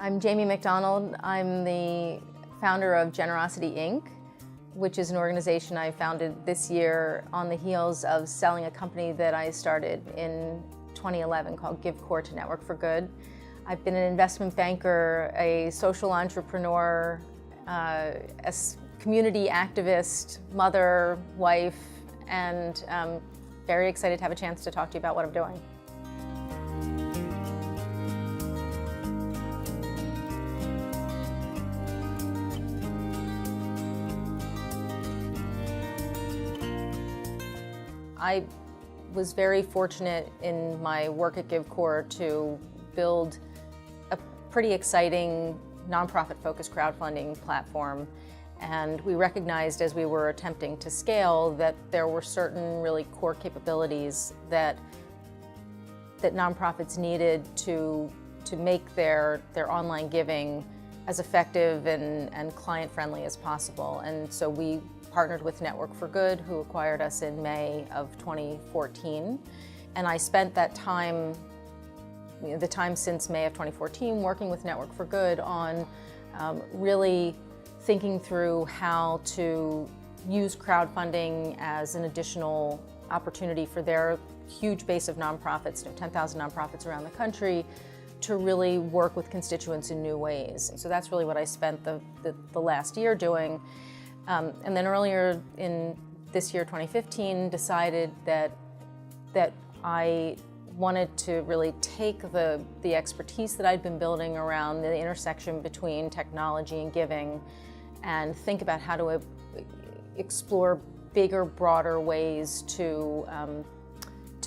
I'm Jamie McDonald. I'm the founder of Generosity Inc., which is an organization I founded this year on the heels of selling a company that I started in 2011 called Give Core to Network for Good. I've been an investment banker, a social entrepreneur, a community activist, mother, wife, and very excited to have a chance to talk to you about what I'm doing. I was very fortunate in my work at Give Core to build a pretty exciting nonprofit-focused crowdfunding platform. And we recognized as we were attempting to scale that there were certain really core capabilities that nonprofits needed to make their online giving as effective and client-friendly as possible. And so we partnered with Network for Good, who acquired us in May of 2014. And I spent that time, the time since May of 2014, working with Network for Good on really thinking through how to use crowdfunding as an additional opportunity for their huge base of nonprofits, 10,000 nonprofits around the country, to really work with constituents in new ways. So that's really what I spent the last year doing. And then earlier in this year, 2015, decided that I wanted to really take the expertise that I'd been building around the intersection between technology and giving and think about how to explore bigger, broader ways to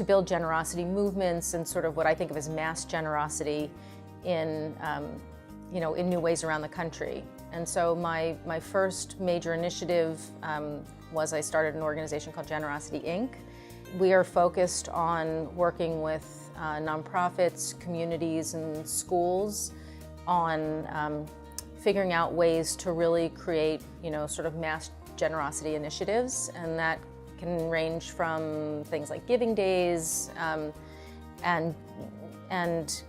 build generosity movements and sort of what I think of as mass generosity in new ways around the country. And so my first major initiative was I started an organization called Generosity Inc. We are focused on working with nonprofits, communities, and schools on figuring out ways to really create, sort of mass generosity initiatives, and that can range from things like giving days and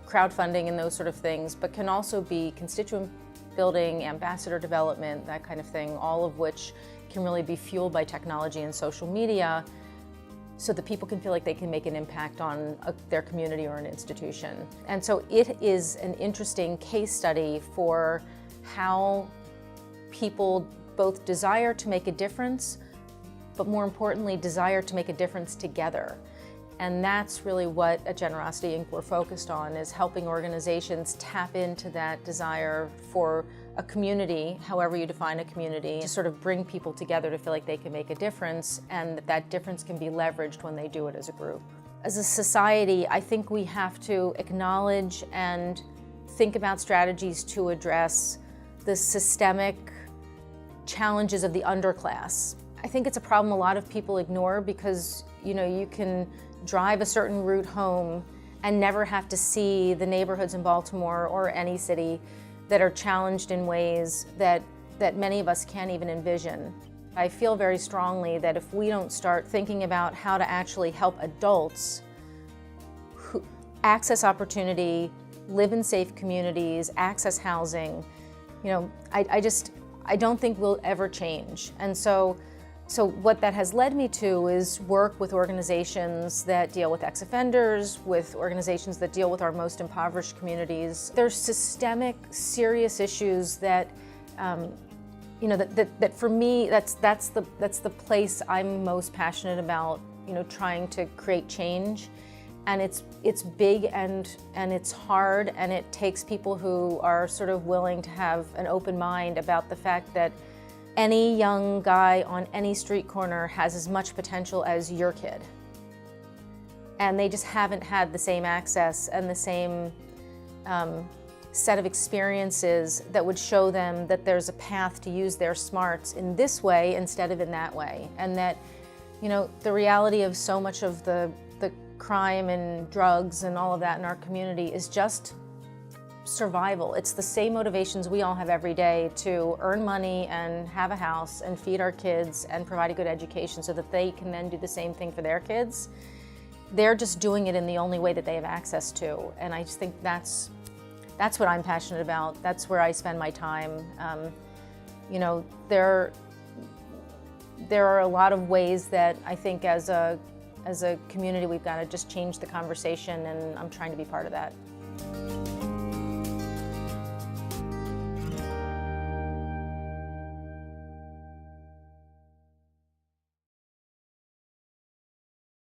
crowdfunding and those sort of things, but can also be constituent building, ambassador development, that kind of thing, all of which can really be fueled by technology and social media so that people can feel like they can make an impact on their community or an institution. And so it is an interesting case study for how people both desire to make a difference, but more importantly, desire to make a difference together. And that's really what at Generosity Inc. we're focused on, is helping organizations tap into that desire for a community, however you define a community, to sort of bring people together to feel like they can make a difference, and that difference can be leveraged when they do it as a group. As a society, I think we have to acknowledge and think about strategies to address the systemic challenges of the underclass. I think it's a problem a lot of people ignore because, you can drive a certain route home and never have to see the neighborhoods in Baltimore or any city that are challenged in ways that many of us can't even envision. I feel very strongly that if we don't start thinking about how to actually help adults who access opportunity, live in safe communities, access housing, I don't think we'll ever change. And so what that has led me to is work with organizations that deal with ex-offenders, with organizations that deal with our most impoverished communities. There's systemic, serious issues that, that for me, that's the place I'm most passionate about, trying to create change. And it's big and it's hard, and it takes people who are sort of willing to have an open mind about the fact that any young guy on any street corner has as much potential as your kid. And they just haven't had the same access and the same set of experiences that would show them that there's a path to use their smarts in this way instead of in that way. And that, the reality of so much of the crime and drugs and all of that in our community is just survival. It's the same motivations we all have every day to earn money and have a house and feed our kids and provide a good education so that they can then do the same thing for their kids. They're just doing it in the only way that they have access to. And I just think that's That's what I'm passionate about. That's where I spend my time. You know, there are a lot of ways that I think as a community we've got to just change the conversation, and I'm trying to be part of that.